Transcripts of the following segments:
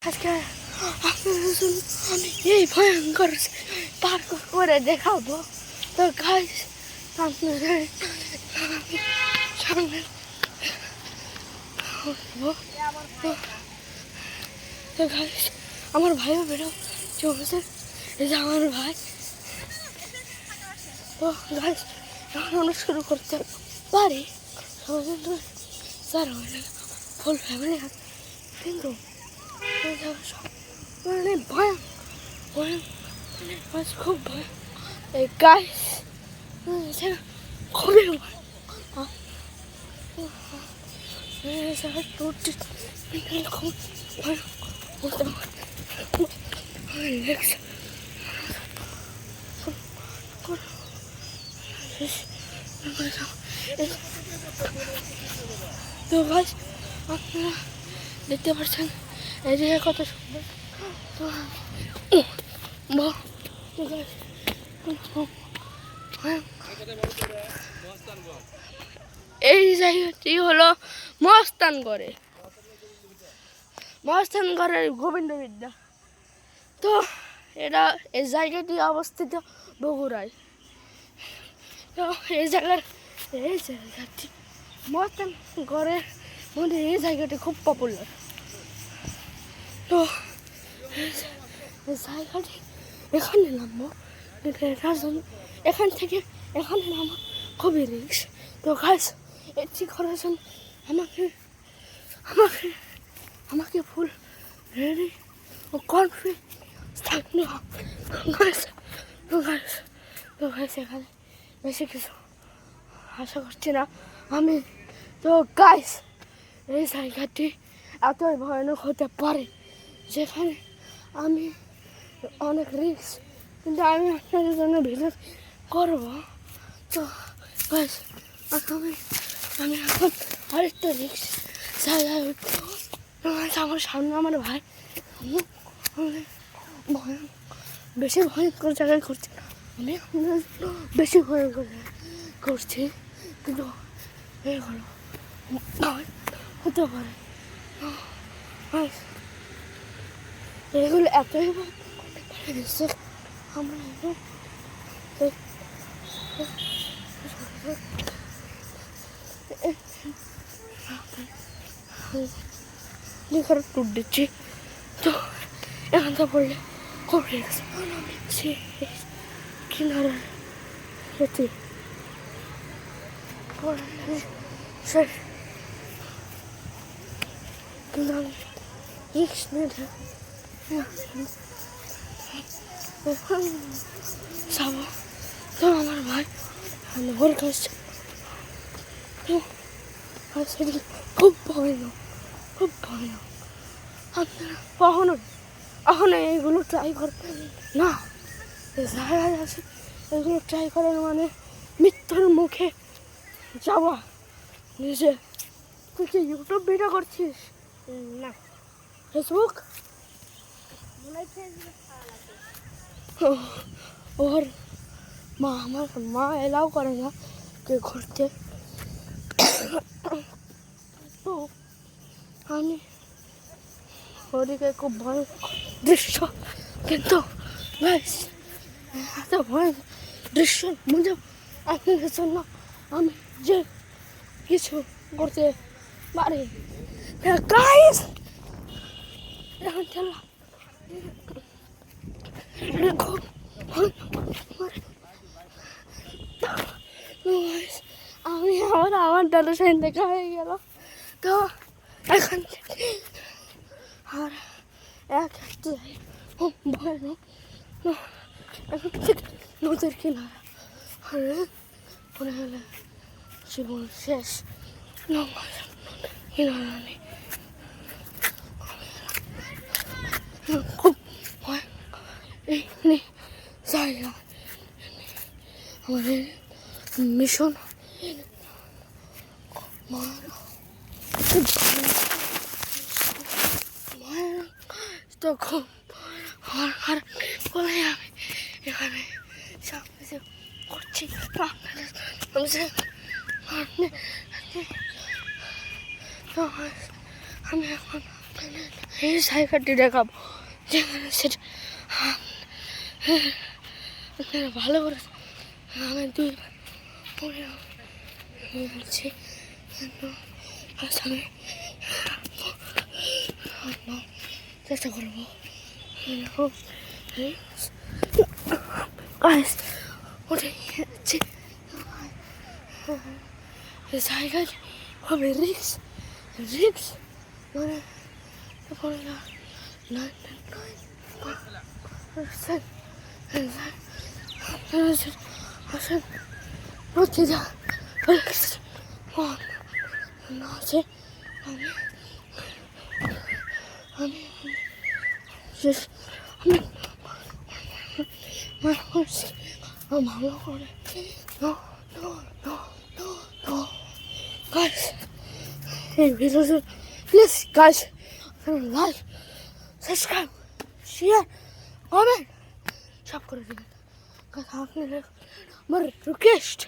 আজকে আপনাদের জন্য আমি এই ভয়ঙ্কর পার্ক করে দেখাবো। তো গাইস আপনাদের সামনে তো গাইস আমার ভাইও বেরো চলছে। এই যে আমার ভাই। তো গাইস এখন আমরা শুরু করতে পারি। স্যার ফুল ফ্যামিলি কিন্তু মানে ভয় মানে খুব ভয়। এই গাইস খুবই ভয়। খুব ভয় তো গাইস আপনারা দেখতে পাচ্ছেন এই জায়গা কত সুন্দর। তো এই জায়গাটি হলো মহাস্থানগড়ের গোবিন্দ বিদ্যা। তো এটা এই জায়গাটি অবস্থিত বগুড়ায়। তো এই জায়গাটি মহাস্থানগড়ের মধ্যে এই জায়গাটি খুব পপুলার। তো জায়গাটি এখানে নামবো এখান থেকে এখানে নামা খুবই রিস্ক। তো গাইস এটি করার জন্য আমাকে ফুল রেডি ও কনফিডেন্স থাকতে হবে। তো গাইস এখানে বেশি কিছু আশা করছি না আমি। তো গাইস এই জায়গাটি এতই ভয়ানক হতে পারে যেখানে আমি অনেক রিস্ক, কিন্তু আমি আপনাদের জন্য ভিডিও করবো। তো গাইস আমি এখন আরেকটা রিস্ক জায়গায় আমার সামনে আমার ভাই বেশি ভয়ঙ্কর জায়গায় করছি। আমি আপনাদের বেশি ভয়ঙ্কর জায়গায় করছি, কিন্তু এগুলো হতে পারে। এগুলো এতই আমরা লিখার টুট দিচ্ছি। তো এখানটা পড়লে খুব রিক্স। কিনারে যেতে রিক্স নিয়ে যাব। তো আমার ভাই ওর কাছে খুব ভয়ানক আপনারা কখনো এইগুলো ট্রাই করবেন না। জায়গায় আছে এগুলো ট্রাই করার মানে মৃত্যুর মুখে যাওয়া। নিজে তুই কি ইউটিউব ভিডিও করছিস? না, ফেসবুক। ওর আমার মা এলাও করে না কে ঘুরতে। তো আমি ওদিকে খুব ভয়ঙ্কর দৃশ্য, কিন্তু এত ভয়ঙ্কর দৃশ্য মজা আপনাদের জন্য আমি যে কিছু করতে পারি। গাইস এখন চলো আমি আমার দাদার সাথে দেখা হয়ে গেল। তো এখন আর একটা ভয়ানক এখন থেকে নদীর কিনারা মনে হলে জীবন শেষ। কিনারা নেই, খুব এই জায়গা আমাদের মিশন তো খুব আর বলে আমি এখানে সামনে যে করছি আমি এখন এই জায়গাটি দেখাবো যেখানে সেটা আপনারা ভালো করে আমি দুই বলছি চেষ্টা করবো ওটাই যাচ্ছে জায়গায় হবে রিক্স মানে প্রতিটা আছে আমি আমি ভালো করে এই ভিডিওটি please guys like subscribe share comment সব করে দিবেন আপনাদের আমার রিকোয়েস্ট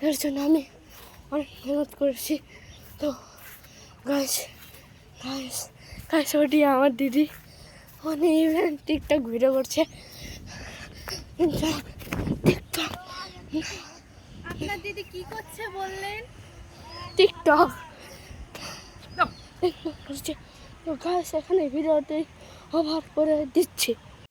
এর জন্য আমি অনেক মেহনত করেছি তো গাইস ওটি আমার দিদি মানে ইভেন টিকটক ভিডিও করছে টিকটক আপনার দিদি কি করছে বললেন? টিকটক করছে তো গাইস এখানে ভিডিওটি ওভার করে দিচ্ছি।